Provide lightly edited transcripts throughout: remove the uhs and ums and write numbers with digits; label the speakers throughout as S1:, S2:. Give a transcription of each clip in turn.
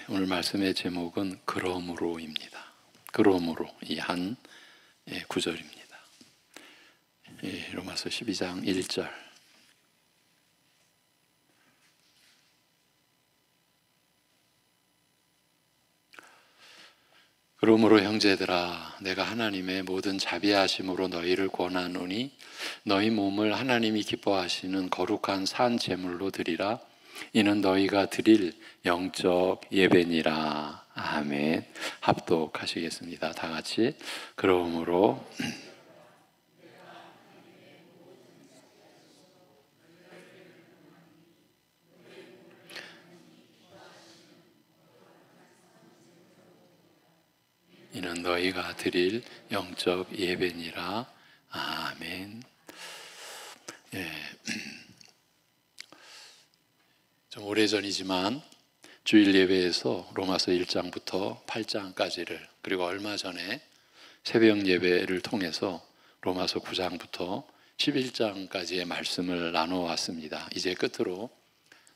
S1: 오늘 말씀의 제목은 그러므로입니다. 그러므로 이 한 구절입니다. 로마서 12장 1절. 그러므로 형제들아, 내가 하나님의 모든 자비하심으로 너희를 권하노니 너희 몸을 하나님이 기뻐하시는 거룩한 산 제물로 드리라. 이는 너희가 드릴 영적 예배니라. 아멘. 합독하시겠습니다. 다 같이. 그러므로 이는 너희가 드릴 영적 예배니라. 아멘. 좀 오래전이지만 주일 예배에서 로마서 1장부터 8장까지를, 그리고 얼마 전에 새벽 예배를 통해서 로마서 9장부터 11장까지의 말씀을 나눠왔습니다. 이제 끝으로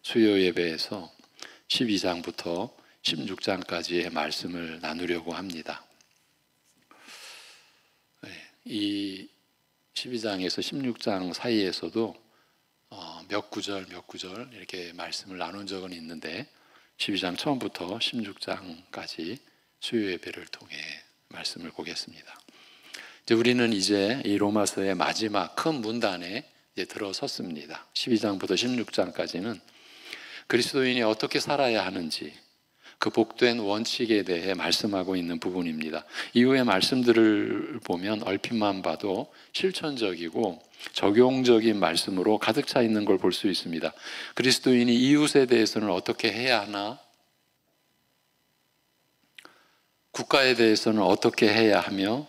S1: 수요 예배에서 12장부터 16장까지의 말씀을 나누려고 합니다. 이 12장에서 16장 사이에서도 몇 구절 이렇게 말씀을 나눈 적은 있는데 12장 처음부터 16장까지 수요 예배를 통해 말씀을 보겠습니다. 우리는 이제 이 로마서의 마지막 큰 문단에 이제 들어섰습니다. 12장부터 16장까지는 그리스도인이 어떻게 살아야 하는지, 그 복된 원칙에 대해 말씀하고 있는 부분입니다. 이후의 말씀들을 보면 얼핏만 봐도 실천적이고 적용적인 말씀으로 가득 차 있는 걸 볼 수 있습니다. 그리스도인이 이웃에 대해서는 어떻게 해야 하나? 국가에 대해서는 어떻게 해야 하며,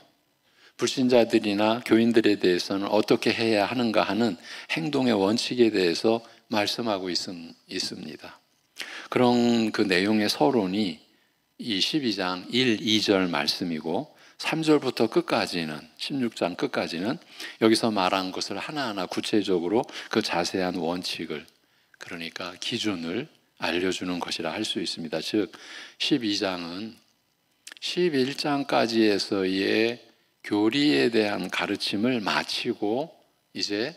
S1: 불신자들이나 교인들에 대해서는 어떻게 해야 하는가 하는 행동의 원칙에 대해서 말씀하고 있습니다. 그런 그 내용의 서론이 이 12장 1, 2절 말씀이고 3절부터 끝까지는, 16장 끝까지는 여기서 말한 것을 하나하나 구체적으로 그 자세한 원칙을, 그러니까 기준을 알려주는 것이라 할 수 있습니다. 즉 12장은 11장까지에서의 교리에 대한 가르침을 마치고 이제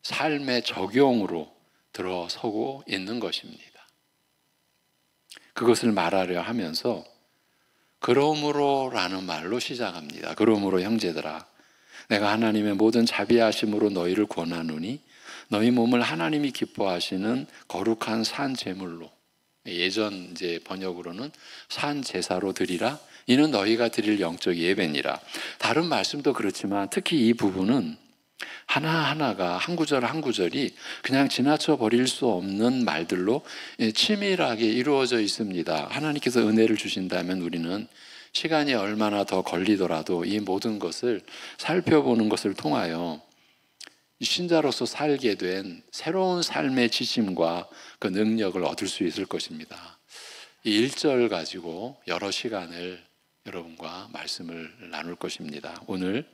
S1: 삶의 적용으로 들어서고 있는 것입니다. 그것을 말하려 하면서 그러므로라는 말로 시작합니다. 그러므로 형제들아, 내가 하나님의 모든 자비하심으로 너희를 권하노니 너희 몸을 하나님이 기뻐하시는 거룩한 산 제물로, 예전 이제 번역으로는 산 제사로 드리라. 이는 너희가 드릴 영적 예배니라. 다른 말씀도 그렇지만 특히 이 부분은 하나하나가 한 구절 한 구절이 그냥 지나쳐 버릴 수 없는 말들로 치밀하게 이루어져 있습니다. 하나님께서 은혜를 주신다면 우리는 시간이 얼마나 더 걸리더라도 이 모든 것을 살펴보는 것을 통하여 신자로서 살게 된 새로운 삶의 지침과 그 능력을 얻을 수 있을 것입니다. 이 1절 가지고 여러 시간을 여러분과 말씀을 나눌 것입니다. 오늘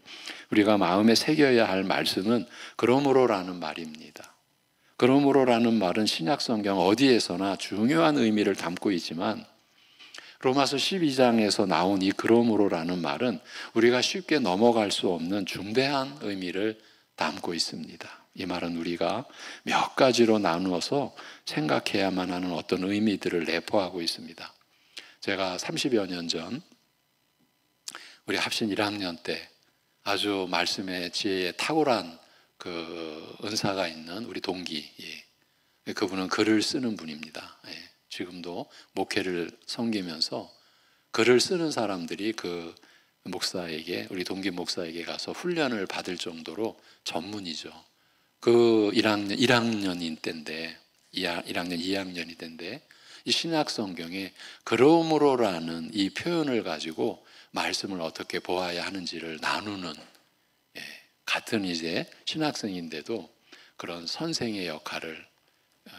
S1: 우리가 마음에 새겨야 할 말씀은 그러므로라는 말입니다. 그러므로라는 말은 신약 성경 어디에서나 중요한 의미를 담고 있지만 로마서 12장에서 나온 이 그러므로라는 말은 우리가 쉽게 넘어갈 수 없는 중대한 의미를 담고 있습니다. 이 말은 우리가 몇 가지로 나누어서 생각해야만 하는 어떤 의미들을 내포하고 있습니다. 제가 30여 년 전 우리 합신 1학년 때 아주 말씀의 지혜에 탁월한 그 은사가 있는 우리 동기, 그분은 글을 쓰는 분입니다. 지금도 목회를 섬기면서 글을 쓰는 사람들이 그 목사에게, 우리 동기 목사에게 가서 훈련을 받을 정도로 전문이죠. 그 1학년인 때인데, 1학년 2학년이 때인데 이 신약 성경에 그러므로라는 이 표현을 가지고 말씀을 어떻게 보아야 하는지를 나누는, 같은 이제 신학생인데도 그런 선생의 역할을,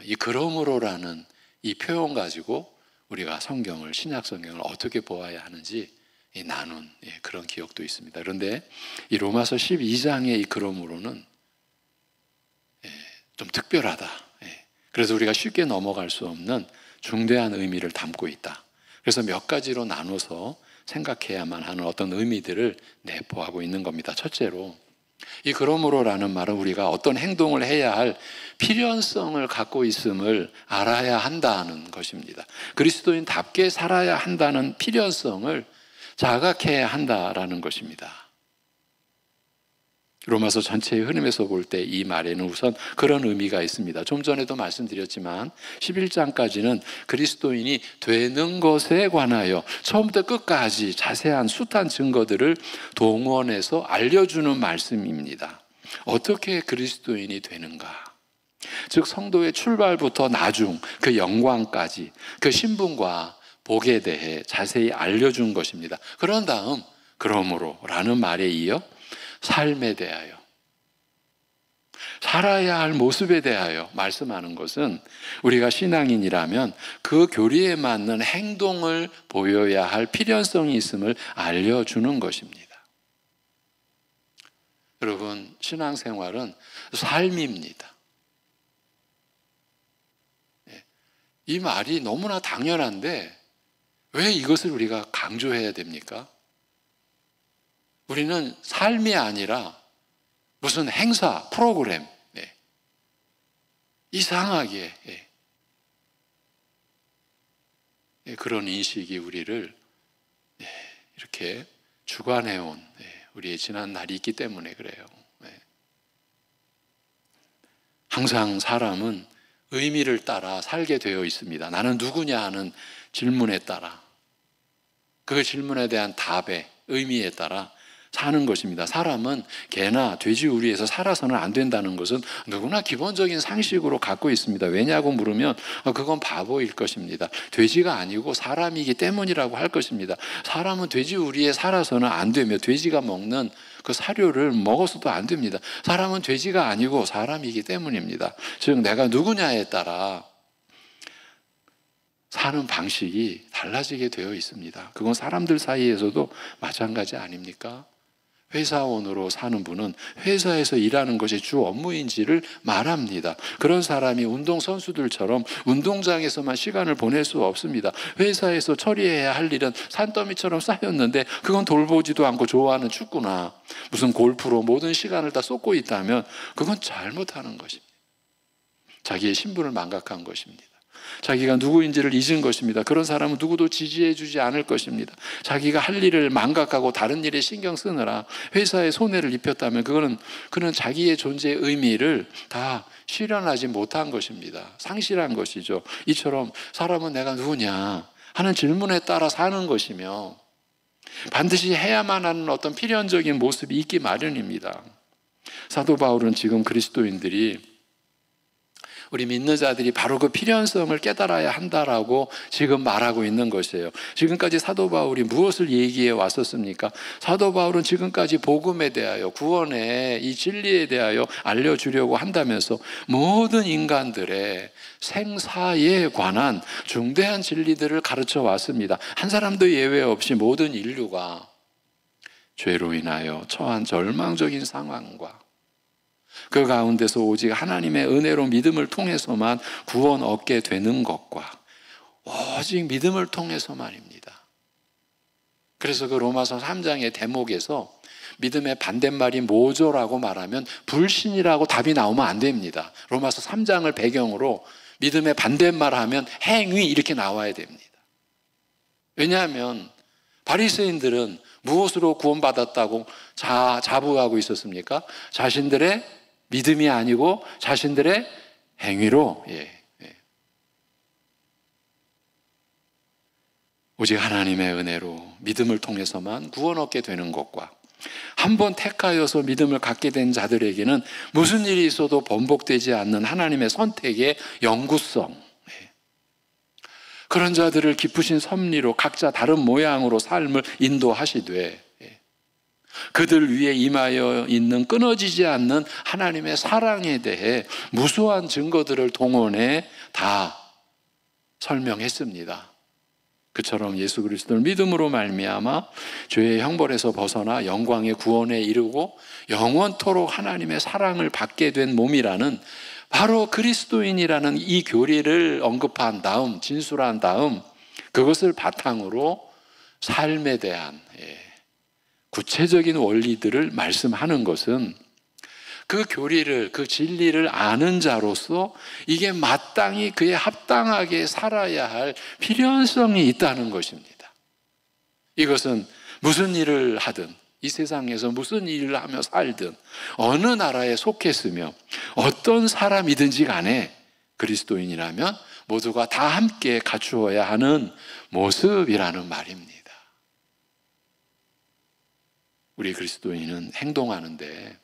S1: 이 그러므로라는 이 표현 가지고 우리가 성경을, 신약 성경을 어떻게 보아야 하는지 나눈 그런 기억도 있습니다. 그런데 이 로마서 12장의 이 그러므로는 좀 특별하다. 그래서 우리가 쉽게 넘어갈 수 없는 중대한 의미를 담고 있다. 그래서 몇 가지로 나눠서 생각해야만 하는 어떤 의미들을 내포하고 있는 겁니다. 첫째로, 이 그러므로라는 말은 우리가 어떤 행동을 해야 할 필연성을 갖고 있음을 알아야 한다는 것입니다. 그리스도인답게 살아야 한다는 필연성을 자각해야 한다라는 것입니다. 로마서 전체의 흐름에서 볼 때 이 말에는 우선 그런 의미가 있습니다. 좀 전에도 말씀드렸지만 11장까지는 그리스도인이 되는 것에 관하여 처음부터 끝까지 자세한 숱한 증거들을 동원해서 알려주는 말씀입니다. 어떻게 그리스도인이 되는가? 즉 성도의 출발부터 나중 그 영광까지 그 신분과 복에 대해 자세히 알려준 것입니다. 그런 다음 그러므로 라는 말에 이어 삶에 대하여, 살아야 할 모습에 대하여 말씀하는 것은 우리가 신앙인이라면 그 교리에 맞는 행동을 보여야 할 필연성이 있음을 알려주는 것입니다. 여러분, 신앙생활은 삶입니다. 이 말이 너무나 당연한데 왜 이것을 우리가 강조해야 됩니까? 우리는 삶이 아니라 무슨 행사, 프로그램, 이상하게 그런 인식이 우리를 이렇게 주관해온 우리의 지난 날이 있기 때문에 그래요. 항상 사람은 의미를 따라 살게 되어 있습니다. 나는 누구냐 하는 질문에 따라, 그 질문에 대한 답의 의미에 따라 사는 것입니다. 사람은 개나 돼지우리에서 살아서는 안 된다는 것은 누구나 기본적인 상식으로 갖고 있습니다. 왜냐고 물으면 그건 바보일 것입니다. 돼지가 아니고 사람이기 때문이라고 할 것입니다. 사람은 돼지우리에 살아서는 안 되며 돼지가 먹는 그 사료를 먹어서도 안 됩니다. 사람은 돼지가 아니고 사람이기 때문입니다. 즉 내가 누구냐에 따라 사는 방식이 달라지게 되어 있습니다. 그건 사람들 사이에서도 마찬가지 아닙니까? 회사원으로 사는 분은 회사에서 일하는 것이 주 업무인지를 말합니다. 그런 사람이 운동선수들처럼 운동장에서만 시간을 보낼 수 없습니다. 회사에서 처리해야 할 일은 산더미처럼 쌓였는데 그건 돌보지도 않고 좋아하는 축구나 무슨 골프로 모든 시간을 다 쏟고 있다면 그건 잘못하는 것입니다. 자기의 신분을 망각한 것입니다. 자기가 누구인지를 잊은 것입니다. 그런 사람은 누구도 지지해 주지 않을 것입니다. 자기가 할 일을 망각하고 다른 일에 신경 쓰느라 회사에 손해를 입혔다면 그는 자기의 존재의 의미를 다 실현하지 못한 것입니다. 상실한 것이죠. 이처럼 사람은 내가 누구냐 하는 질문에 따라 사는 것이며 반드시 해야만 하는 어떤 필연적인 모습이 있기 마련입니다. 사도 바울은 지금 그리스도인들이 우리 믿는 자들이 바로 그 필연성을 깨달아야 한다라고 지금 말하고 있는 것이에요. 지금까지 사도 바울이 무엇을 얘기해 왔었습니까? 사도 바울은 지금까지 복음에 대하여, 구원의 이 진리에 대하여 알려주려고 한다면서 모든 인간들의 생사에 관한 중대한 진리들을 가르쳐 왔습니다. 한 사람도 예외 없이 모든 인류가 죄로 인하여 처한 절망적인 상황과 그 가운데서 오직 하나님의 은혜로 믿음을 통해서만 구원 얻게 되는 것과 오직 믿음을 통해서만입니다. 그래서 그 로마서 3장의 대목에서 믿음의 반대말이 뭐죠라고 말하면 불신이라고 답이 나오면 안 됩니다. 로마서 3장을 배경으로 믿음의 반대말 하면 행위 이렇게 나와야 됩니다. 왜냐하면 바리새인들은 무엇으로 구원받았다고 자부하고 있었습니까? 자신들의 믿음이 아니고 자신들의 행위로 오직 하나님의 은혜로 믿음을 통해서만 구원 얻게 되는 것과 한번 택하여서 믿음을 갖게 된 자들에게는 무슨 일이 있어도 번복되지 않는 하나님의 선택의 영구성, 그런 자들을 깊으신 섭리로 각자 다른 모양으로 삶을 인도하시되 그들 위에 임하여 있는 끊어지지 않는 하나님의 사랑에 대해 무수한 증거들을 동원해 다 설명했습니다. 그처럼 예수 그리스도를 믿음으로 말미암아 죄의 형벌에서 벗어나 영광의 구원에 이르고 영원토록 하나님의 사랑을 받게 된 몸이라는 바로 그리스도인이라는 이 교리를 언급한 다음, 진술한 다음 그것을 바탕으로 삶에 대한 구체적인 원리들을 말씀하는 것은 그 교리를, 그 진리를 아는 자로서 이게 마땅히 그에 합당하게 살아야 할 필연성이 있다는 것입니다. 이것은 무슨 일을 하든, 이 세상에서 무슨 일을 하며 살든, 어느 나라에 속했으며 어떤 사람이든지 간에 그리스도인이라면 모두가 다 함께 갖추어야 하는 모습이라는 말입니다. 우리 그리스도인은 행동하는데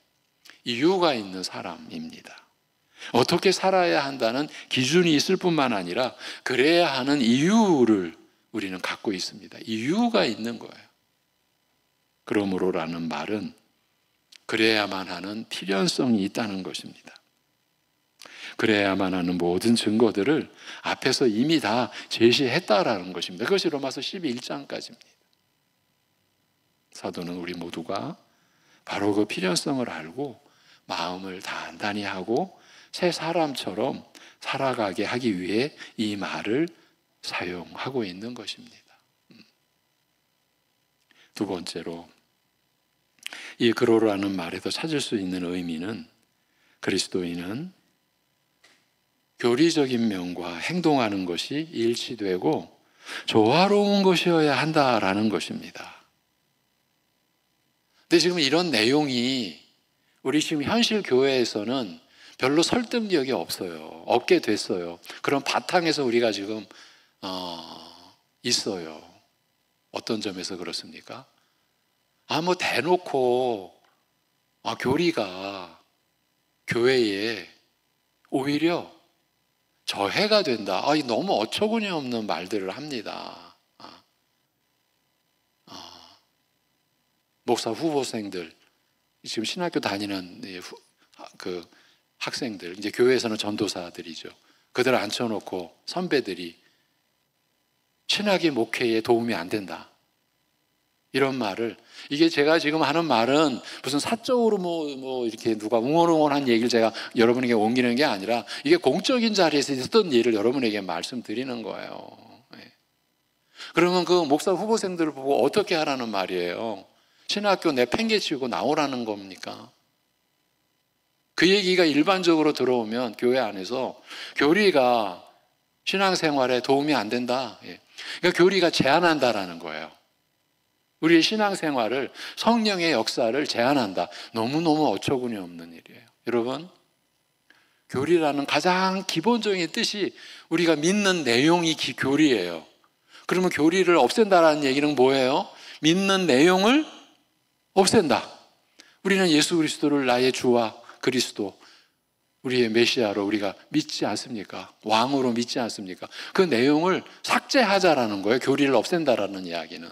S1: 이유가 있는 사람입니다. 어떻게 살아야 한다는 기준이 있을 뿐만 아니라 그래야 하는 이유를 우리는 갖고 있습니다. 이유가 있는 거예요. 그러므로라는 말은 그래야만 하는 필연성이 있다는 것입니다. 그래야만 하는 모든 증거들을 앞에서 이미 다 제시했다라는 것입니다. 그것이 로마서 11장까지입니다. 사도는 우리 모두가 바로 그 필연성을 알고 마음을 단단히 하고 새 사람처럼 살아가게 하기 위해 이 말을 사용하고 있는 것입니다. 두 번째로, 이 그러라는 말에서 찾을 수 있는 의미는 그리스도인은 교리적인 면과 행동하는 것이 일치되고 조화로운 것이어야 한다라는 것입니다. 근데 지금 이런 내용이 우리 지금 현실 교회에서는 별로 설득력이 없어요. 없게 됐어요. 그런 바탕에서 우리가 지금 있어요. 어떤 점에서 그렇습니까? 뭐 대놓고 교리가 교회에 오히려 저해가 된다. 너무 어처구니 없는 말들을 합니다. 목사 후보생들, 지금 신학교 다니는 그 학생들, 이제 교회에서는 전도사들이죠. 그들을 앉혀놓고 선배들이 신학의 목회에 도움이 안 된다. 이런 말을, 이게 제가 지금 하는 말은 무슨 사적으로 이렇게 누가 웅얼웅얼한 얘기를 제가 여러분에게 옮기는 게 아니라 이게 공적인 자리에서 있었던 일을 여러분에게 말씀드리는 거예요. 그러면 그 목사 후보생들을 보고 어떻게 하라는 말이에요? 신학교 내 팽개치고 나오라는 겁니까? 그 얘기가 일반적으로 들어오면 교회 안에서 교리가 신앙생활에 도움이 안 된다. 그러니까 교리가 제한한다라는 거예요. 우리의 신앙생활을, 성령의 역사를 제한한다. 너무너무 어처구니 없는 일이에요. 여러분, 교리라는 가장 기본적인 뜻이 우리가 믿는 내용이 교리예요. 그러면 교리를 없앤다라는 얘기는 뭐예요? 믿는 내용을 없앤다. 우리는 예수 그리스도를 나의 주와 그리스도, 우리의 메시아로 우리가 믿지 않습니까? 왕으로 믿지 않습니까? 그 내용을 삭제하자라는 거예요. 교리를 없앤다라는 이야기는.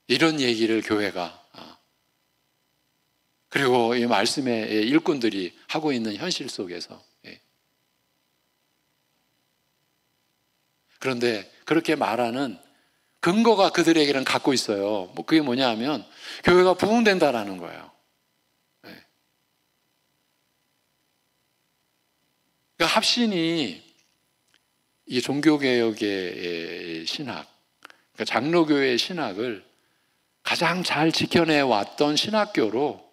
S1: 이런 얘기를 교회가, 그리고 이 말씀의 일꾼들이 하고 있는 현실 속에서. 그런데 그렇게 말하는 근거가 그들에게는 갖고 있어요. 그게 뭐냐 하면 교회가 부흥된다라는 거예요. 그러니까 합신이 이 종교개혁의 신학, 그러니까 장로교회의 신학을 가장 잘 지켜내왔던 신학교로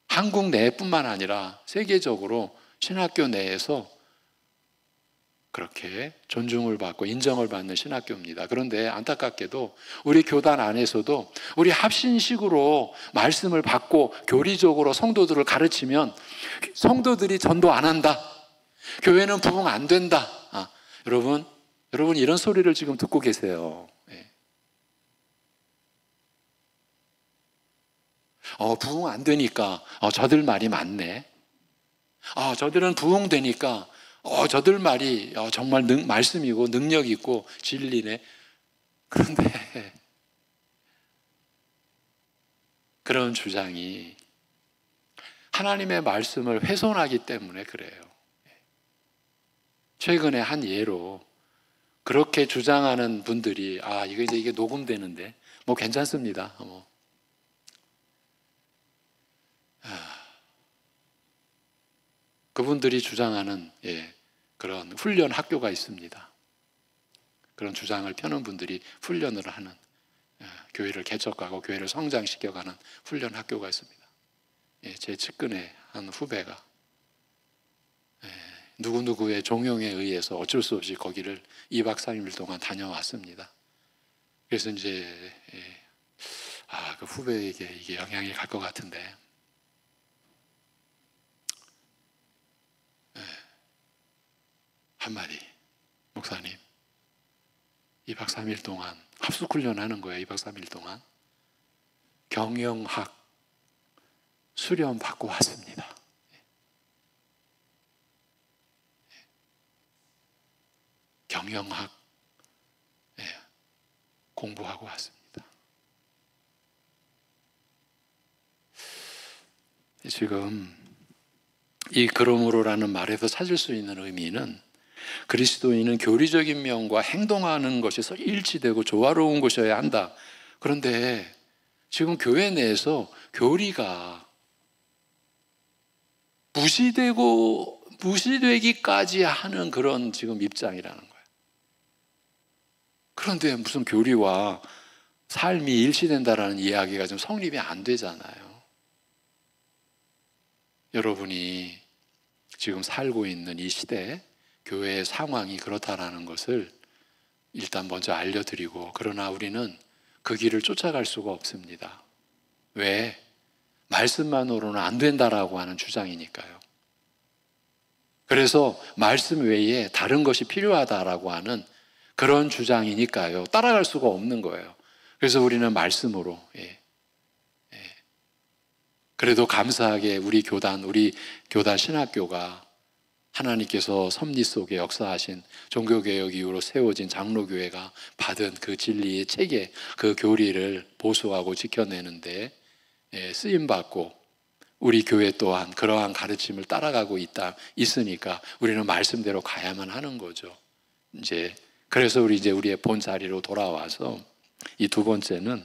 S1: 한국 내뿐만 아니라 세계적으로 신학교 내에서 그렇게 존중을 받고 인정을 받는 신학교입니다. 그런데 안타깝게도 우리 교단 안에서도 우리 합신식으로 말씀을 받고 교리적으로 성도들을 가르치면 성도들이 전도 안 한다. 교회는 부흥 안 된다. 여러분 이런 소리를 지금 듣고 계세요. 부흥 안 되니까 저들 말이 맞네. 저들은 부흥되니까 저들 말이 정말 말씀이고 능력 있고 진리네. 그런데 그런 주장이 하나님의 말씀을 훼손하기 때문에 그래요. 최근에 한 예로 그렇게 주장하는 분들이 이게 녹음되는데 괜찮습니다. 그분들이 주장하는 그런 훈련 학교가 있습니다. 그런 주장을 펴는 분들이 훈련을 하는, 교회를 개척하고 교회를 성장시켜가는 훈련 학교가 있습니다. 제 측근의 한 후배가 누구누구의 종용에 의해서 어쩔 수 없이 거기를 2박 3일 동안 다녀왔습니다. 그래서 이제 그 후배에게 이게 영향이 갈 것 같은데, 한마디, 목사님 2박 3일 동안 합숙훈련 하는 거예요. 2박 3일 동안 경영학 수련 받고 왔습니다. 경영학 공부하고 왔습니다. 지금 이 그러므로라는 말에서 찾을 수 있는 의미는, 그리스도인은 교리적인 면과 행동하는 것이 일치되고 조화로운 것이어야 한다. 그런데 지금 교회 내에서 교리가 무시되기까지 하는 그런 지금 입장이라는 거예요. 그런데 무슨 교리와 삶이 일치된다라는 이야기가 좀 성립이 안 되잖아요. 여러분이 지금 살고 있는 이 시대에 교회의 상황이 그렇다라는 것을 일단 먼저 알려드리고, 그러나 우리는 그 길을 쫓아갈 수가 없습니다. 왜? 말씀만으로는 안 된다라고 하는 주장이니까요. 그래서 말씀 외에 다른 것이 필요하다라고 하는 그런 주장이니까요. 따라갈 수가 없는 거예요. 그래서 우리는 말씀으로, 그래도 감사하게 우리 교단 신학교가 하나님께서 섭리 속에 역사하신 종교개혁 이후로 세워진 장로교회가 받은 그 진리의 체계, 그 교리를 보수하고 지켜내는데 쓰임받고, 우리 교회 또한 그러한 가르침을 따라가고 있으니까 우리는 말씀대로 가야만 하는 거죠. 그래서 우리의 본 자리로 돌아와서 이 두 번째는,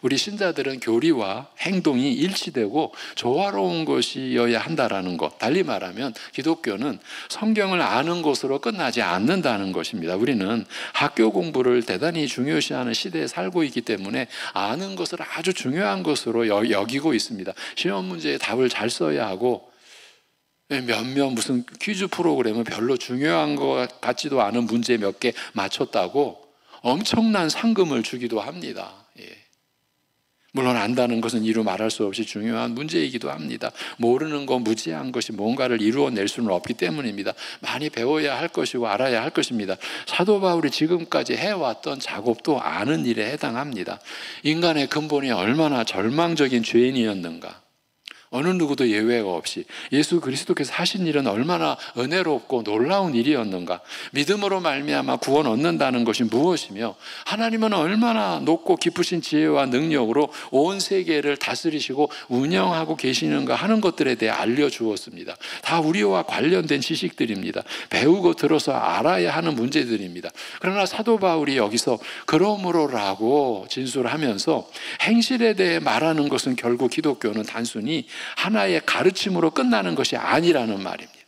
S1: 우리 신자들은 교리와 행동이 일치되고 조화로운 것이어야 한다라는 것. 달리 말하면 기독교는 성경을 아는 것으로 끝나지 않는다는 것입니다. 우리는 학교 공부를 대단히 중요시하는 시대에 살고 있기 때문에 아는 것을 아주 중요한 것으로 여기고 있습니다. 시험 문제에 답을 잘 써야 하고, 몇몇 무슨 퀴즈 프로그램은 별로 중요한 것 같지도 않은 문제 몇 개 맞췄다고 엄청난 상금을 주기도 합니다. 물론 안다는 것은 이루 말할 수 없이 중요한 문제이기도 합니다. 모르는 것, 무지한 것이 뭔가를 이루어낼 수는 없기 때문입니다. 많이 배워야 할 것이고 알아야 할 것입니다. 사도 바울이 지금까지 해왔던 작업도 아는 일에 해당합니다. 인간의 근본이 얼마나 절망적인 죄인이었는가, 어느 누구도 예외가 없이 예수 그리스도께서 하신 일은 얼마나 은혜롭고 놀라운 일이었는가, 믿음으로 말미암아 구원 얻는다는 것이 무엇이며, 하나님은 얼마나 높고 깊으신 지혜와 능력으로 온 세계를 다스리시고 운영하고 계시는가 하는 것들에 대해 알려주었습니다. 다 우리와 관련된 지식들입니다. 배우고 들어서 알아야 하는 문제들입니다. 그러나 사도 바울이 여기서 그러므로라고 진술하면서 행실에 대해 말하는 것은 결국 기독교는 단순히 하나의 가르침으로 끝나는 것이 아니라는 말입니다.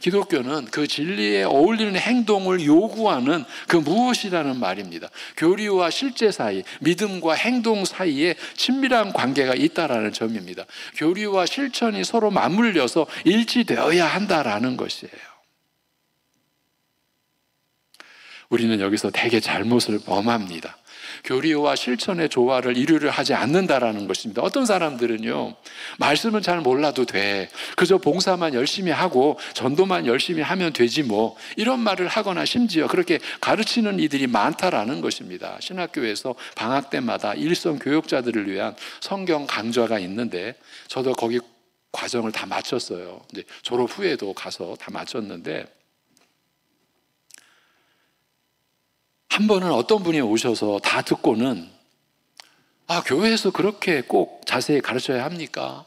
S1: 기독교는 그 진리에 어울리는 행동을 요구하는 그 무엇이라는 말입니다. 교리와 실제 사이, 믿음과 행동 사이에 친밀한 관계가 있다라는 점입니다. 교리와 실천이 서로 맞물려서 일치되어야 한다라는 것이에요. 우리는 여기서 되게 잘못을 범합니다. 교리와 실천의 조화를 이루려 하지 않는다라는 것입니다. 어떤 사람들은요, 말씀은 잘 몰라도 돼, 그저 봉사만 열심히 하고 전도만 열심히 하면 되지 뭐, 이런 말을 하거나 심지어 그렇게 가르치는 이들이 많다라는 것입니다. 신학교에서 방학 때마다 일선 교역자들을 위한 성경 강좌가 있는데, 저도 거기 과정을 다 마쳤어요. 이제 졸업 후에도 가서 다 마쳤는데, 한 번은 어떤 분이 오셔서 다 듣고는, 교회에서 그렇게 꼭 자세히 가르쳐야 합니까?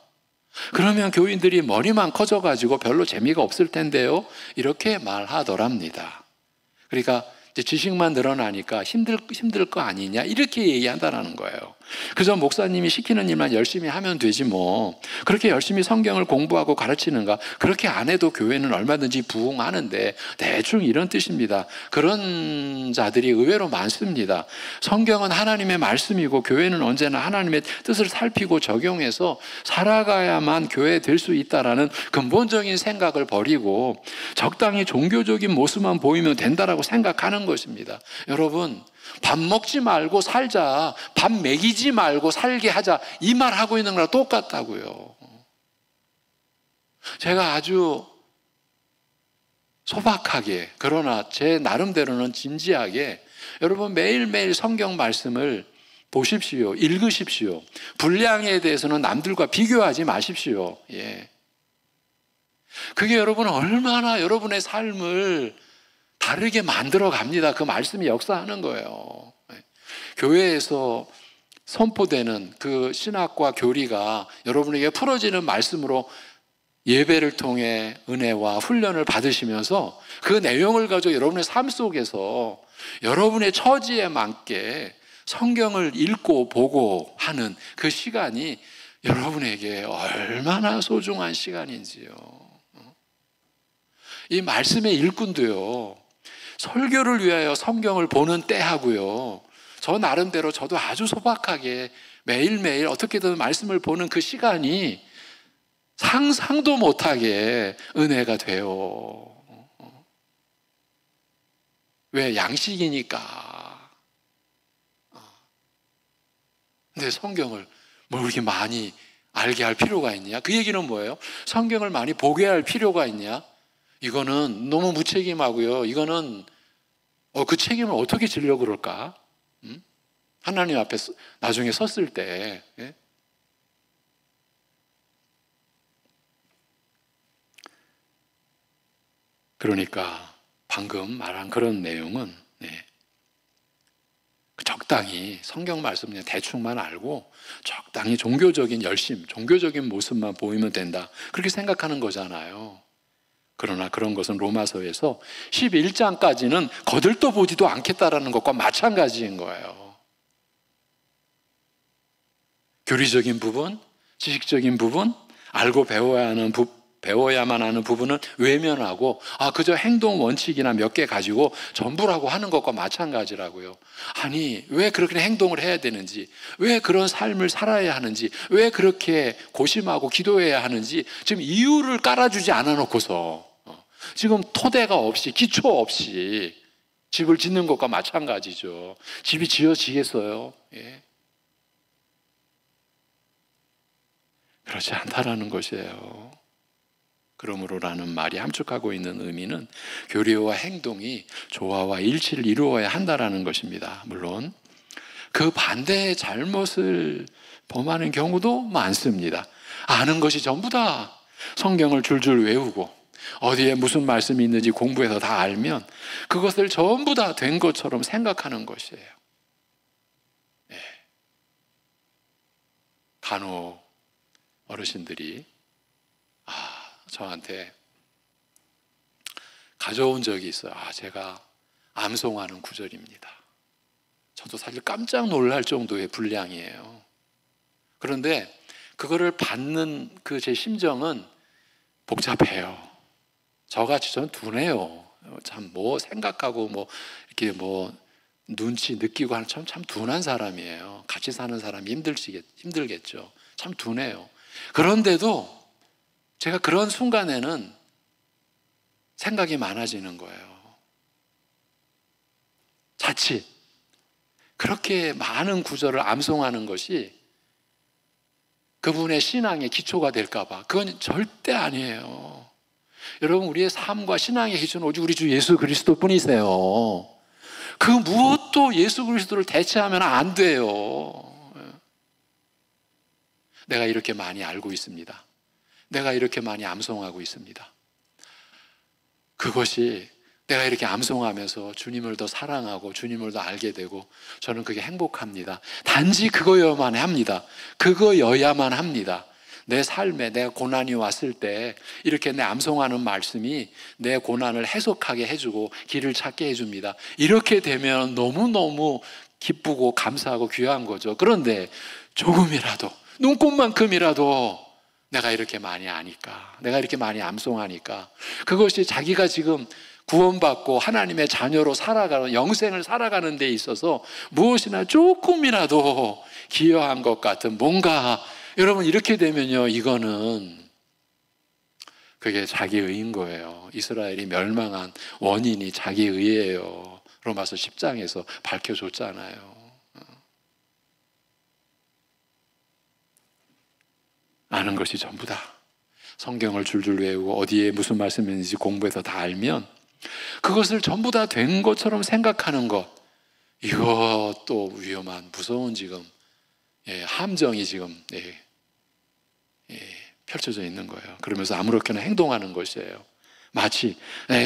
S1: 그러면 교인들이 머리만 커져가지고 별로 재미가 없을 텐데요, 이렇게 말하더랍니다. 그러니까 이제 지식만 늘어나니까 힘들 거 아니냐 이렇게 얘기한다는 거예요. 그래서 목사님이 시키는 일만 열심히 하면 되지 뭐 그렇게 열심히 성경을 공부하고 가르치는가? 그렇게 안 해도 교회는 얼마든지 부흥하는데 대충 이런 뜻입니다. 그런 자들이 의외로 많습니다. 성경은 하나님의 말씀이고 교회는 언제나 하나님의 뜻을 살피고 적용해서 살아가야만 교회 될 수 있다라는 근본적인 생각을 버리고 적당히 종교적인 모습만 보이면 된다라고 생각하는 것입니다. 여러분, 밥 먹지 말고 살자, 밥 먹이지 말고 살게 하자, 이 말 하고 있는 거랑 똑같다고요. 제가 아주 소박하게, 그러나 제 나름대로는 진지하게 여러분 매일매일 성경 말씀을 보십시오. 읽으십시오. 분량에 대해서는 남들과 비교하지 마십시오. 예. 그게 여러분 얼마나 여러분의 삶을 다르게 만들어 갑니다. 그 말씀이 역사하는 거예요. 교회에서 선포되는 그 신학과 교리가 여러분에게 풀어지는 말씀으로 예배를 통해 은혜와 훈련을 받으시면서 그 내용을 가지고 여러분의 삶 속에서 여러분의 처지에 맞게 성경을 읽고 보고 하는 그 시간이 여러분에게 얼마나 소중한 시간인지요. 이 말씀의 일꾼도요, 설교를 위하여 성경을 보는 때하고요, 저 나름대로 저도 아주 소박하게 매일매일 어떻게든 말씀을 보는 그 시간이 상상도 못하게 은혜가 돼요. 왜? 양식이니까. 근데 성경을 뭐 그렇게 많이 알게 할 필요가 있냐? 그 얘기는 뭐예요? 성경을 많이 보게 할 필요가 있냐? 이거는 너무 무책임하고요. 이거는 그 책임을 어떻게 지려고 그럴까? 하나님 앞에 나중에 섰을 때. 예? 그러니까 방금 말한 그런 내용은 적당히 성경 말씀 그냥 대충만 알고 적당히 종교적인 열심, 종교적인 모습만 보이면 된다, 그렇게 생각하는 거잖아요. 그러나 그런 것은 로마서에서 11장까지는 거들떠 보지도 않겠다라는 것과 마찬가지인 거예요. 교리적인 부분, 지식적인 부분, 알고 배워야만 하는 부분은 외면하고 그저 행동 원칙이나 몇 개 가지고 전부라고 하는 것과 마찬가지라고요. 아니, 왜 그렇게 행동을 해야 되는지, 왜 그런 삶을 살아야 하는지, 왜 그렇게 고심하고 기도해야 하는지 지금 이유를 깔아주지 않아 놓고서 지금 토대가 없이, 기초 없이 집을 짓는 것과 마찬가지죠. 집이 지어지겠어요? 예. 그렇지 않다라는 것이에요. 그러므로라는 말이 함축하고 있는 의미는 교리와 행동이 조화와 일치를 이루어야 한다라는 것입니다. 물론 그 반대의 잘못을 범하는 경우도 많습니다. 아는 것이 전부다. 성경을 줄줄 외우고 어디에 무슨 말씀이 있는지 공부해서 다 알면 그것을 전부 다 된 것처럼 생각하는 것이에요. 네. 간혹 어르신들이 저한테 가져온 적이 있어요. 제가 암송하는 구절입니다. 저도 사실 깜짝 놀랄 정도의 분량이에요. 그런데 그거를 받는 그 제 심정은 복잡해요. 저같이 저는 둔해요. 참 뭐 생각하고 뭐 이렇게 뭐 눈치 느끼고 하는 참 둔한 사람이에요. 같이 사는 사람이 힘들겠죠. 참 둔해요. 그런데도 제가 그런 순간에는 생각이 많아지는 거예요. 자칫 그렇게 많은 구절을 암송하는 것이 그분의 신앙의 기초가 될까 봐. 그건 절대 아니에요. 여러분, 우리의 삶과 신앙의 기초는 오직 우리 주 예수 그리스도 뿐이세요. 그 무엇도 예수 그리스도를 대체하면 안 돼요. 내가 이렇게 많이 알고 있습니다. 내가 이렇게 많이 암송하고 있습니다. 그것이 내가 이렇게 암송하면서 주님을 더 사랑하고 주님을 더 알게 되고 저는 그게 행복합니다. 단지 그거여야만 합니다. 그거여야만 합니다. 내 삶에 내가 고난이 왔을 때 이렇게 내 암송하는 말씀이 내 고난을 해석하게 해주고 길을 찾게 해줍니다. 이렇게 되면 너무너무 기쁘고 감사하고 귀한 거죠. 그런데 조금이라도, 눈꼽만큼이라도 내가 이렇게 많이 아니까, 내가 이렇게 많이 암송하니까, 그것이 자기가 지금 구원받고 하나님의 자녀로 살아가는, 영생을 살아가는 데 있어서 무엇이나 조금이라도 기여한 것 같은 뭔가, 여러분 이렇게 되면요, 이거는 그게 자기 의인 거예요. 이스라엘이 멸망한 원인이 자기 의예요. 로마서 10장에서 밝혀줬잖아요. 아는 것이 전부다. 성경을 줄줄 외우고 어디에 무슨 말씀인지 공부해서 다 알면 그것을 전부 다 된 것처럼 생각하는 것, 이것도 위험한, 무서운 지금 함정이 지금 펼쳐져 있는 거예요. 그러면서 아무렇게나 행동하는 것이에요. 마치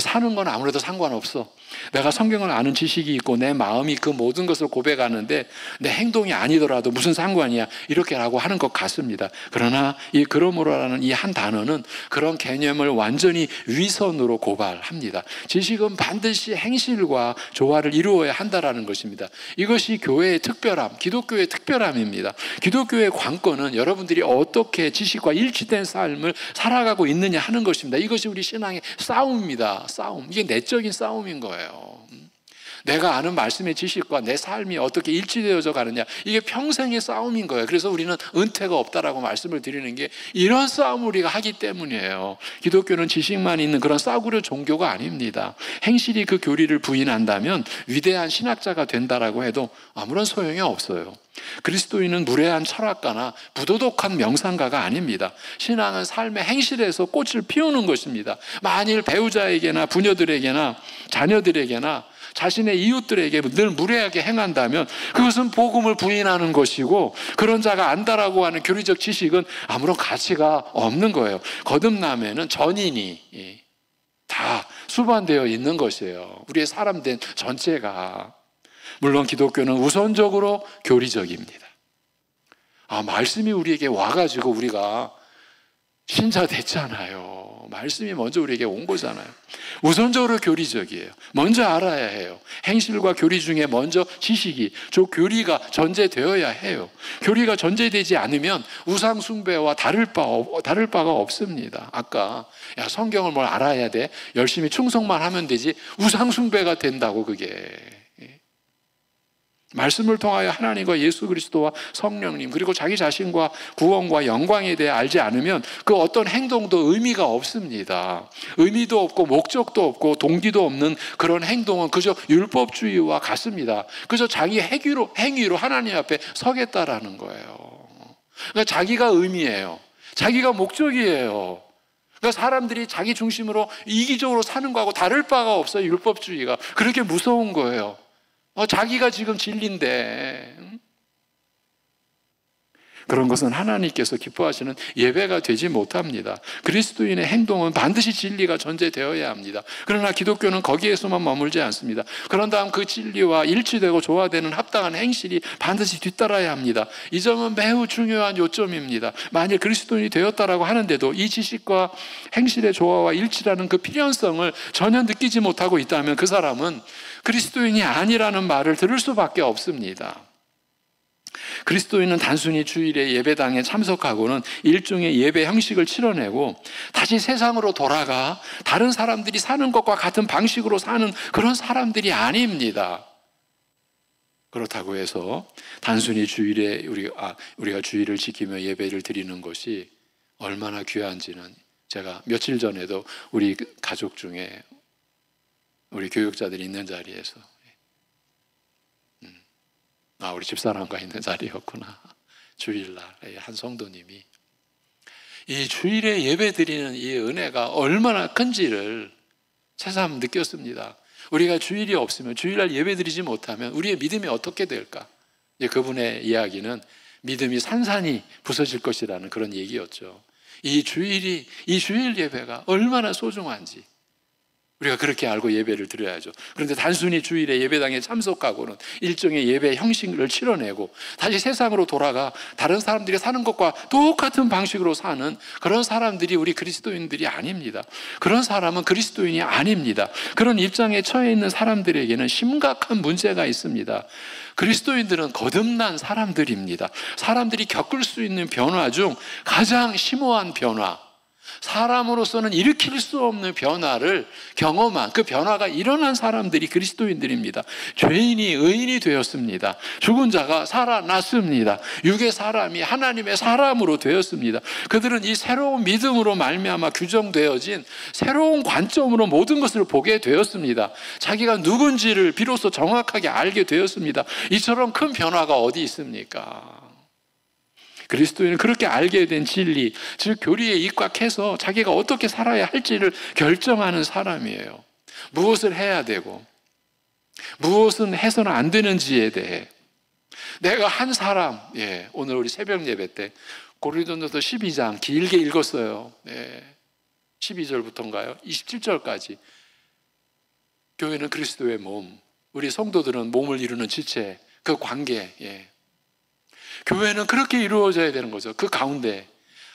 S1: 사는 건 아무래도 상관없어, 내가 성경을 아는 지식이 있고 내 마음이 그 모든 것을 고백하는데 내 행동이 아니더라도 무슨 상관이야, 이렇게라고 하는 것 같습니다. 그러나 이 그러므로라는 이 한 단어는 그런 개념을 완전히 위선으로 고발합니다. 지식은 반드시 행실과 조화를 이루어야 한다라는 것입니다. 이것이 교회의 특별함, 기독교의 특별함입니다. 기독교의 관건은 여러분들이 어떻게 지식과 일치된 삶을 살아가고 있느냐 하는 것입니다. 이것이 우리 신앙의 싸움입니다. 싸움. 이게 내적인 싸움인 거예요. 내가 아는 말씀의 지식과 내 삶이 어떻게 일치되어져 가느냐, 이게 평생의 싸움인 거예요. 그래서 우리는 은퇴가 없다라고 말씀을 드리는 게 이런 싸움을 우리가 하기 때문이에요. 기독교는 지식만 있는 그런 싸구려 종교가 아닙니다. 행실이 그 교리를 부인한다면 위대한 신학자가 된다라고 해도 아무런 소용이 없어요. 그리스도인은 무례한 철학가나 부도덕한 명상가가 아닙니다. 신앙은 삶의 행실에서 꽃을 피우는 것입니다. 만일 배우자에게나 부녀들에게나 자녀들에게나 자신의 이웃들에게 늘 무례하게 행한다면 그것은 복음을 부인하는 것이고, 그런 자가 안다라고 하는 교리적 지식은 아무런 가치가 없는 거예요. 거듭남에는 전인이 다 수반되어 있는 것이에요. 우리의 사람된 전체가. 물론 기독교는 우선적으로 교리적입니다. 말씀이 우리에게 와가지고 우리가 신자 됐잖아요. 말씀이 먼저 우리에게 온 거잖아요. 우선적으로 교리적이에요. 먼저 알아야 해요. 행실과 교리 중에 먼저 지식이, 저 교리가 전제되어야 해요. 교리가 전제되지 않으면 우상 숭배와 다를 바가 없습니다. 아까 성경을 뭘 알아야 돼? 열심히 충성만 하면 되지. 우상 숭배가 된다고 그게. 말씀을 통하여 하나님과 예수 그리스도와 성령님, 그리고 자기 자신과 구원과 영광에 대해 알지 않으면 그 어떤 행동도 의미가 없습니다. 의미도 없고 목적도 없고 동기도 없는 그런 행동은 그저 율법주의와 같습니다. 그저 자기 행위로 하나님 앞에 서겠다라는 거예요. 그러니까 자기가 의미예요. 자기가 목적이에요. 그러니까 사람들이 자기 중심으로 이기적으로 사는 거하고 다를 바가 없어요. 율법주의가 그렇게 무서운 거예요. 자기가 지금 진리인데, 그런 것은 하나님께서 기뻐하시는 예배가 되지 못합니다. 그리스도인의 행동은 반드시 진리가 전제되어야 합니다. 그러나 기독교는 거기에서만 머물지 않습니다. 그런 다음 그 진리와 일치되고 조화되는 합당한 행실이 반드시 뒤따라야 합니다. 이 점은 매우 중요한 요점입니다. 만일 그리스도인이 되었다라고 하는데도 이 지식과 행실의 조화와 일치라는 그 필연성을 전혀 느끼지 못하고 있다면 그 사람은 그리스도인이 아니라는 말을 들을 수밖에 없습니다. 그리스도인은 단순히 주일에 예배당에 참석하고는 일종의 예배 형식을 치러내고 다시 세상으로 돌아가 다른 사람들이 사는 것과 같은 방식으로 사는 그런 사람들이 아닙니다. 그렇다고 해서 단순히 주일에 우리가 주일을 지키며 예배를 드리는 것이 얼마나 귀한지는, 제가 며칠 전에도 우리 가족 중에 우리 교육자들이 있는 자리에서 우리 집사람과 있는 자리였구나. 주일날 한 성도님이 이 주일에 예배 드리는 이 은혜가 얼마나 큰지를 새삼 느꼈습니다. 우리가 주일이 없으면, 주일날 예배 드리지 못하면 우리의 믿음이 어떻게 될까? 그분의 이야기는 믿음이 산산이 부서질 것이라는 그런 얘기였죠. 이 주일 예배가 얼마나 소중한지, 우리가 그렇게 알고 예배를 드려야죠. 그런데 단순히 주일에 예배당에 참석하고는 일종의 예배 형식을 치러내고 다시 세상으로 돌아가 다른 사람들이 사는 것과 똑같은 방식으로 사는 그런 사람들이 우리 그리스도인들이 아닙니다. 그런 사람은 그리스도인이 아닙니다. 그런 입장에 처해 있는 사람들에게는 심각한 문제가 있습니다. 그리스도인들은 거듭난 사람들입니다. 사람들이 겪을 수 있는 변화 중 가장 심오한 변화, 사람으로서는 일으킬 수 없는 변화를 경험한, 그 변화가 일어난 사람들이 그리스도인들입니다. 죄인이 의인이 되었습니다. 죽은 자가 살아났습니다. 육의 사람이 하나님의 사람으로 되었습니다. 그들은 이 새로운 믿음으로 말미암아 규정되어진 새로운 관점으로 모든 것을 보게 되었습니다. 자기가 누군지를 비로소 정확하게 알게 되었습니다. 이처럼 큰 변화가 어디 있습니까? 그리스도인은 그렇게 알게 된 진리, 즉 교리에 입각해서 자기가 어떻게 살아야 할지를 결정하는 사람이에요. 무엇을 해야 되고 무엇은 해서는 안 되는지에 대해 내가 한 사람, 오늘 우리 새벽 예배 때 고린도전서 12장 길게 읽었어요. 12절부터인가요? 27절까지. 교회는 그리스도의 몸, 우리 성도들은 몸을 이루는 지체, 그 관계, 교회는 그렇게 이루어져야 되는 거죠. 그 가운데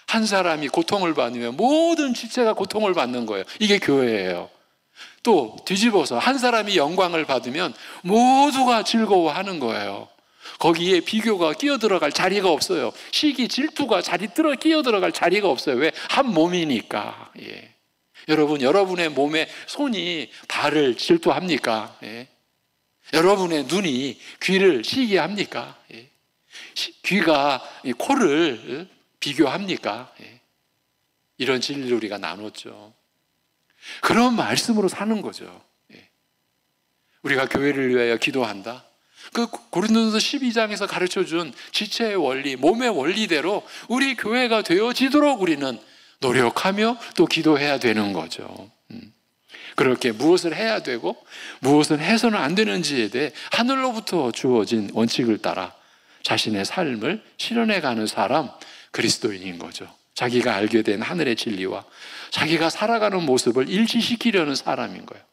S1: 한 사람이 고통을 받으면 모든 지체가 고통을 받는 거예요. 이게 교회예요. 또 뒤집어서 한 사람이 영광을 받으면 모두가 즐거워하는 거예요. 거기에 비교가 끼어들어갈 자리가 없어요. 시기, 질투가 끼어들어갈 자리가 없어요. 왜? 한 몸이니까. 여러분, 여러분의 몸에 손이 발을 질투합니까? 여러분의 눈이 귀를 시기합니까? 귀가 코를 비교합니까? 이런 진리를 우리가 나눴죠. 그런 말씀으로 사는 거죠. 우리가 교회를 위하여 기도한다. 그 고린도전서 12장에서 가르쳐준 지체의 원리, 몸의 원리대로 우리 교회가 되어지도록 우리는 노력하며 또 기도해야 되는 거죠. 그렇게 무엇을 해야 되고 무엇은 해서는 안 되는지에 대해 하늘로부터 주어진 원칙을 따라 자신의 삶을 실현해가는 사람, 그리스도인인 거죠. 자기가 알게 된 하늘의 진리와 자기가 살아가는 모습을 일치시키려는 사람인 거예요.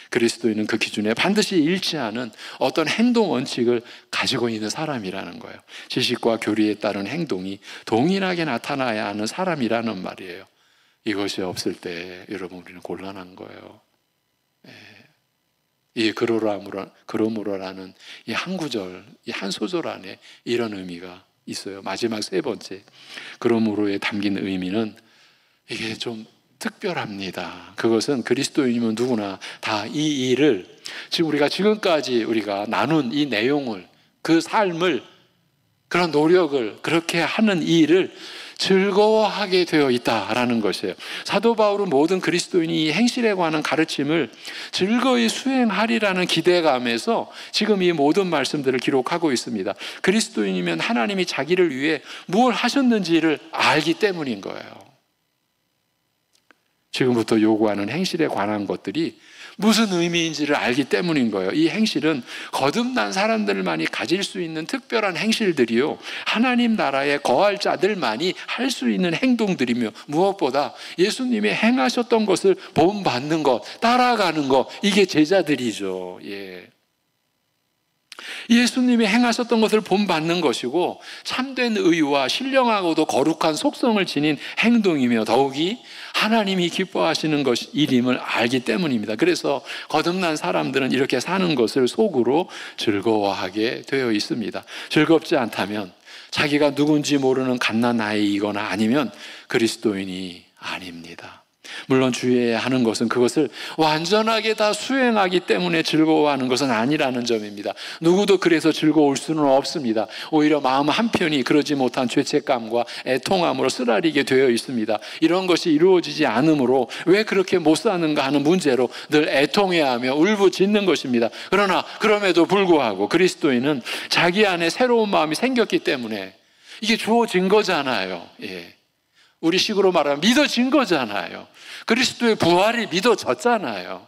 S1: 그리스도인은 그 기준에 반드시 일치하는 어떤 행동 원칙을 가지고 있는 사람이라는 거예요. 지식과 교리에 따른 행동이 동일하게 나타나야 하는 사람이라는 말이에요. 이것이 없을 때 여러분 우리는 곤란한 거예요. 이 그러므로라는 이 한 구절, 이 한 소절 안에 이런 의미가 있어요. 마지막 세 번째, 그러므로에 담긴 의미는 이게 좀 특별합니다. 그것은 그리스도인이면 누구나 다 이 일을, 지금 우리가 지금까지 우리가 나눈 이 내용을, 그 삶을, 그런 노력을, 그렇게 하는 이 일을 즐거워하게 되어 있다라는 것이에요. 사도 바울은 모든 그리스도인이 이 행실에 관한 가르침을 즐거이 수행하리라는 기대감에서 지금 이 모든 말씀들을 기록하고 있습니다. 그리스도인이면 하나님이 자기를 위해 무엇을 하셨는지를 알기 때문인 거예요. 지금부터 요구하는 행실에 관한 것들이 무슨 의미인지를 알기 때문인 거예요. 이 행실은 거듭난 사람들만이 가질 수 있는 특별한 행실들이요, 하나님 나라에 거할 자들만이 할 수 있는 행동들이며, 무엇보다 예수님이 행하셨던 것을 본받는 것, 따라가는 것, 이게 제자들이죠. 예수님이 행하셨던 것을 본받는 것이고 참된 의와 신령하고도 거룩한 속성을 지닌 행동이며 더욱이 하나님이 기뻐하시는 것 일임을 알기 때문입니다. 그래서 거듭난 사람들은 이렇게 사는 것을 속으로 즐거워하게 되어 있습니다. 즐겁지 않다면 자기가 누군지 모르는 갓난아이이거나 아니면 그리스도인이 아닙니다. 물론 주의해야 하는 것은 그것을 완전하게 다 수행하기 때문에 즐거워하는 것은 아니라는 점입니다. 누구도 그래서 즐거울 수는 없습니다. 오히려 마음 한편이 그러지 못한 죄책감과 애통함으로 쓰라리게 되어 있습니다. 이런 것이 이루어지지 않으므로 왜 그렇게 못 사는가 하는 문제로 늘 애통해하며 울부짖는 것입니다. 그러나 그럼에도 불구하고 그리스도인은 자기 안에 새로운 마음이 생겼기 때문에 이게 주어진 거잖아요. 우리 식으로 말하면 믿어진 거잖아요. 그리스도의 부활이 믿어졌잖아요.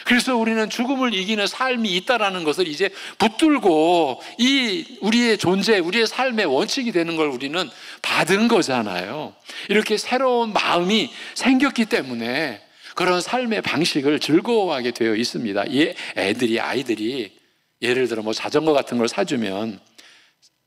S1: 그래서 우리는 죽음을 이기는 삶이 있다는 것을 이제 붙들고 이 우리의 존재, 우리의 삶의 원칙이 되는 걸 우리는 받은 거잖아요. 이렇게 새로운 마음이 생겼기 때문에 그런 삶의 방식을 즐거워하게 되어 있습니다. 이 아이들이 예를 들어 뭐 자전거 같은 걸 사주면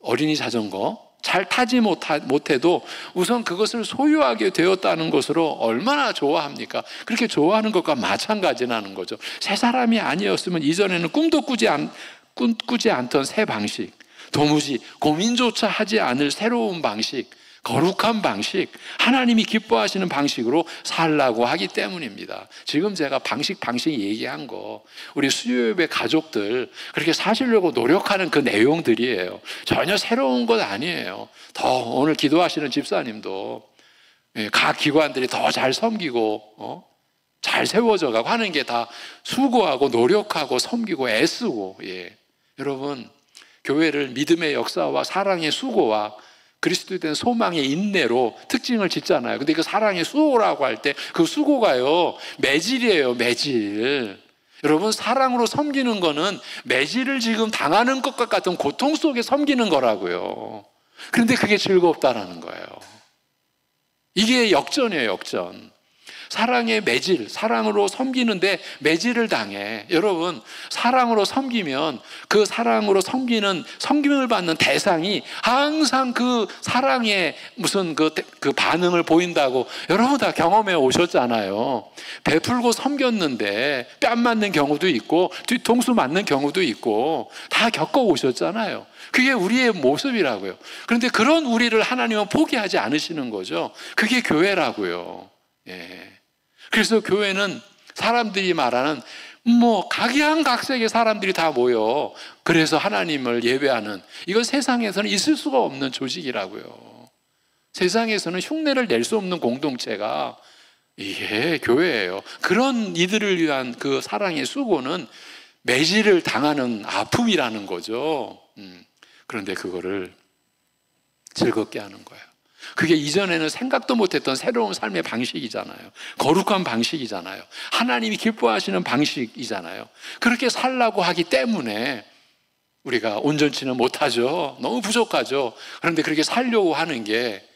S1: 어린이 자전거 잘 타지 못해도 우선 그것을 소유하게 되었다는 것으로 얼마나 좋아합니까? 그렇게 좋아하는 것과 마찬가지라는 거죠. 새 사람이 아니었으면 이전에는 꿈도 꾸지 않던 새 방식, 도무지 고민조차 하지 않을 새로운 방식, 거룩한 방식, 하나님이 기뻐하시는 방식으로 살라고 하기 때문입니다. 지금 제가 방식 얘기한 거 우리 수요예배 가족들 그렇게 사시려고 노력하는 그 내용들이에요. 전혀 새로운 것 아니에요. 더 오늘 기도하시는 집사님도 각 기관들이 더 잘 섬기고 잘 세워져 가고 하는 게 다 수고하고 노력하고 섬기고 애쓰고, 여러분, 교회를 믿음의 역사와 사랑의 수고와 그리스도에 대한 소망의 인내로 특징을 짓잖아요. 근데 그 사랑의 수고라고 할 때 그 수고가요, 매질이에요, 매질. 여러분, 사랑으로 섬기는 거는 매질을 지금 당하는 것과 같은 고통 속에 섬기는 거라고요. 그런데 그게 즐겁다라는 거예요. 이게 역전이에요, 역전. 사랑의 매질, 사랑으로 섬기는데 매질을 당해. 여러분, 사랑으로 섬기면 그 사랑으로 섬김을 받는 대상이 항상 그 사랑의 무슨 그 반응을 보인다고 여러분 다 경험해 오셨잖아요. 베풀고 섬겼는데 뺨 맞는 경우도 있고 뒤통수 맞는 경우도 있고 다 겪어 오셨잖아요. 그게 우리의 모습이라고요. 그런데 그런 우리를 하나님은 포기하지 않으시는 거죠. 그게 교회라고요. 그래서 교회는 사람들이 말하는 각양각색의 사람들이 다 모여 그래서 하나님을 예배하는, 이건 세상에서는 있을 수가 없는 조직이라고요. 세상에서는 흉내를 낼 수 없는 공동체가 이게 교회예요. 그런 이들을 위한 그 사랑의 수고는 매질을 당하는 아픔이라는 거죠. 그런데 그거를 즐겁게 하는 거예요. 그게 이전에는 생각도 못했던 새로운 삶의 방식이잖아요. 거룩한 방식이잖아요. 하나님이 기뻐하시는 방식이잖아요. 그렇게 살라고 하기 때문에 우리가 온전치는 못하죠. 너무 부족하죠. 그런데 그렇게 살려고 하는 게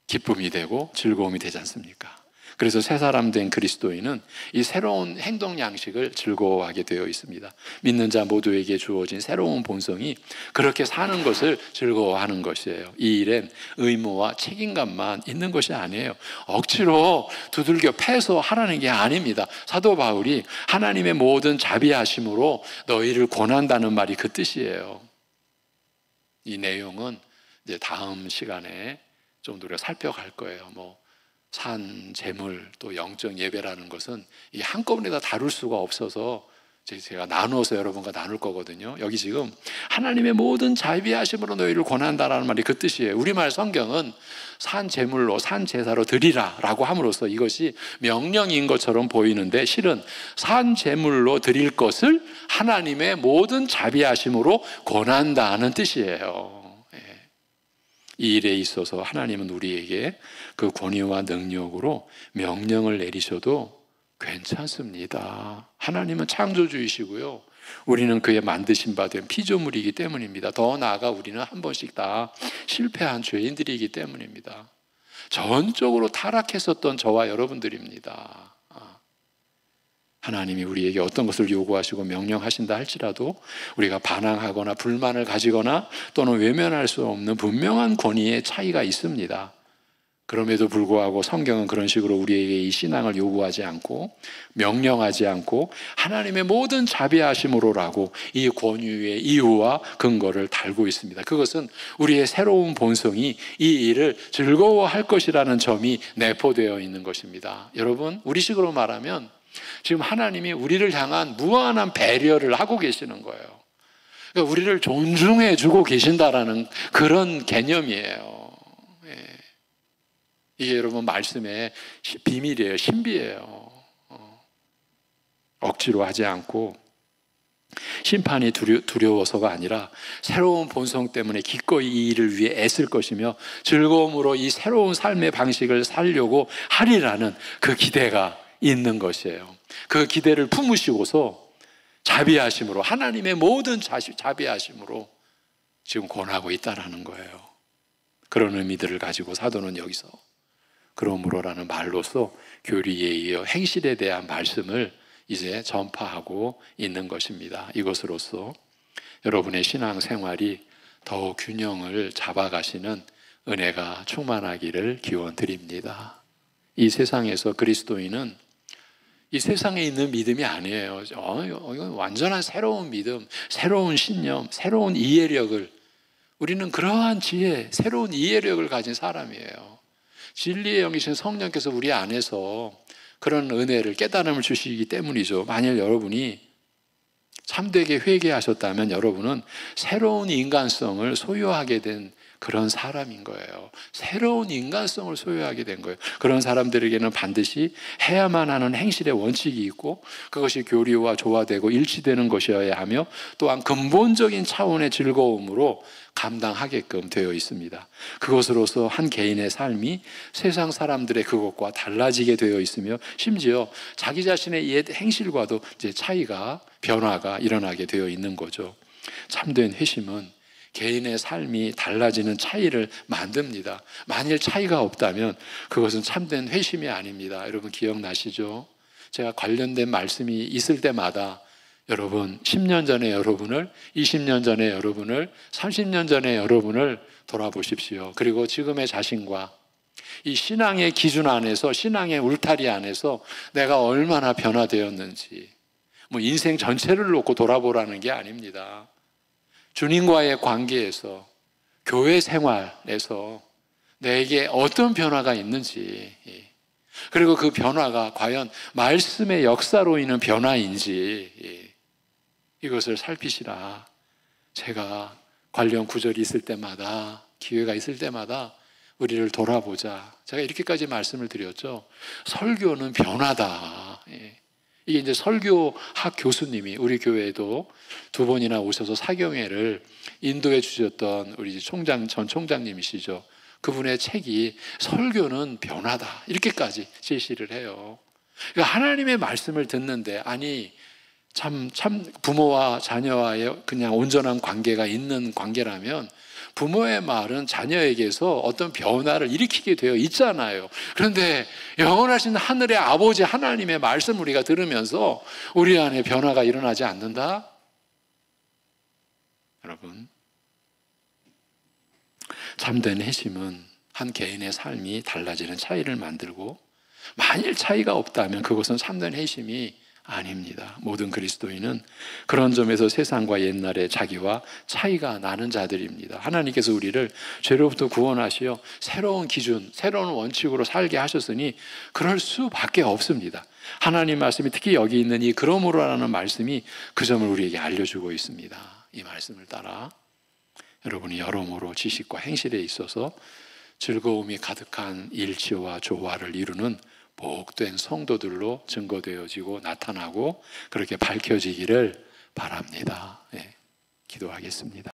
S1: 기쁨이 되고 즐거움이 되지 않습니까? 그래서 새 사람 된 그리스도인은 이 새로운 행동 양식을 즐거워하게 되어 있습니다. 믿는 자 모두에게 주어진 새로운 본성이 그렇게 사는 것을 즐거워하는 것이에요. 이 일엔 의무와 책임감만 있는 것이 아니에요. 억지로 두들겨 패서 하라는 게 아닙니다. 사도 바울이 하나님의 모든 자비하심으로 너희를 권한다는 말이 그 뜻이에요. 이 내용은 이제 다음 시간에 좀 우리가 살펴갈 거예요. 산, 재물, 또 영적 예배라는 것은 이 한꺼번에 다 다룰 수가 없어서 제가 나누어서 여러분과 나눌 거거든요. 여기 지금 하나님의 모든 자비하심으로 너희를 권한다라는 말이 그 뜻이에요. 우리말 성경은 산 제물로, 산 제사로 드리라 라고 함으로써 이것이 명령인 것처럼 보이는데 실은 산 제물로 드릴 것을 하나님의 모든 자비하심으로 권한다는 뜻이에요. 이 일에 있어서 하나님은 우리에게 그 권위와 능력으로 명령을 내리셔도 괜찮습니다. 하나님은 창조주이시고요. 우리는 그의 만드신 바 된 피조물이기 때문입니다. 더 나아가 우리는 한 번씩 다 실패한 죄인들이기 때문입니다. 전적으로 타락했었던 저와 여러분들입니다. 하나님이 우리에게 어떤 것을 요구하시고 명령하신다 할지라도 우리가 반항하거나 불만을 가지거나 또는 외면할 수 없는 분명한 권위의 차이가 있습니다. 그럼에도 불구하고 성경은 그런 식으로 우리에게 이 신앙을 요구하지 않고 명령하지 않고 하나님의 모든 자비하심으로라고 이 권위의 이유와 근거를 달고 있습니다. 그것은 우리의 새로운 본성이 이 일을 즐거워할 것이라는 점이 내포되어 있는 것입니다. 여러분, 우리식으로 말하면 지금 하나님이 우리를 향한 무한한 배려를 하고 계시는 거예요. 그러니까 우리를 존중해 주고 계신다라는 그런 개념이에요. 이게 여러분 말씀의 비밀이에요. 신비예요. 억지로 하지 않고 심판이 두려워서가 아니라 새로운 본성 때문에 기꺼이 이 일을 위해 애쓸 것이며 즐거움으로 이 새로운 삶의 방식을 살려고 하리라는 그 기대가 있는 것이에요. 그 기대를 품으시고서 자비하심으로 하나님의 모든 자비하심으로 지금 권하고 있다라는 거예요. 그런 의미들을 가지고 사도는 여기서 그러므로라는 말로써 교리에 이어 행실에 대한 말씀을 이제 전파하고 있는 것입니다. 이것으로써 여러분의 신앙생활이 더욱 균형을 잡아가시는 은혜가 충만하기를 기원드립니다. 이 세상에서 그리스도인은 이 세상에 있는 믿음이 아니에요. 이건 완전한 새로운 믿음, 새로운 신념, 새로운 이해력을, 우리는 그러한 지혜, 새로운 이해력을 가진 사람이에요. 진리의 영이신 성령께서 우리 안에서 그런 은혜를, 깨달음을 주시기 때문이죠. 만일 여러분이 참되게 회개하셨다면 여러분은 새로운 인간성을 소유하게 된 그런 사람인 거예요. 새로운 인간성을 소유하게 된 거예요. 그런 사람들에게는 반드시 해야만 하는 행실의 원칙이 있고 그것이 교리와 조화되고 일치되는 것이어야 하며 또한 근본적인 차원의 즐거움으로 감당하게끔 되어 있습니다. 그것으로서 한 개인의 삶이 세상 사람들의 그것과 달라지게 되어 있으며 심지어 자기 자신의 옛 행실과도 이제 차이가, 변화가 일어나게 되어 있는 거죠. 참된 회심은 개인의 삶이 달라지는 차이를 만듭니다. 만일 차이가 없다면 그것은 참된 회심이 아닙니다. 여러분 기억나시죠? 제가 관련된 말씀이 있을 때마다 여러분 10년 전에 여러분을, 20년 전에 여러분을, 30년 전에 여러분을 돌아보십시오. 그리고 지금의 자신과 이 신앙의 기준 안에서, 신앙의 울타리 안에서 내가 얼마나 변화되었는지, 뭐 인생 전체를 놓고 돌아보라는 게 아닙니다. 주님과의 관계에서, 교회 생활에서 내게 어떤 변화가 있는지, 그리고 그 변화가 과연 말씀의 역사로 인한 변화인지 이것을 살피시라. 제가 관련 구절이 있을 때마다, 기회가 있을 때마다 우리를 돌아보자. 제가 이렇게까지 말씀을 드렸죠. 설교는 변화다. 이게 이제 설교학 교수님이 우리 교회에도 2번이나 오셔서 사경회를 인도해 주셨던 우리 전 총장님이시죠. 그분의 책이 설교는 변화다. 이렇게까지 제시를 해요. 그러니까 하나님의 말씀을 듣는데, 아니, 참 부모와 자녀와의 그냥 온전한 관계가 있는 관계라면 부모의 말은 자녀에게서 어떤 변화를 일으키게 되어 있잖아요. 그런데 영원하신 하늘의 아버지 하나님의 말씀 우리가 들으면서 우리 안에 변화가 일어나지 않는다? 여러분, 참된 회심은 한 개인의 삶이 달라지는 차이를 만들고, 만일 차이가 없다면 그것은 참된 회심이 아닙니다. 모든 그리스도인은 그런 점에서 세상과 옛날의 자기와 차이가 나는 자들입니다. 하나님께서 우리를 죄로부터 구원하시어 새로운 기준, 새로운 원칙으로 살게 하셨으니 그럴 수밖에 없습니다. 하나님 말씀이 특히 여기 있는 이 그러므로라는 말씀이 그 점을 우리에게 알려주고 있습니다. 이 말씀을 따라 여러분이 여러모로 지식과 행실에 있어서 즐거움이 가득한 일치와 조화를 이루는 복된 성도들로 증거되어지고 나타나고 그렇게 밝혀지기를 바랍니다. 기도하겠습니다.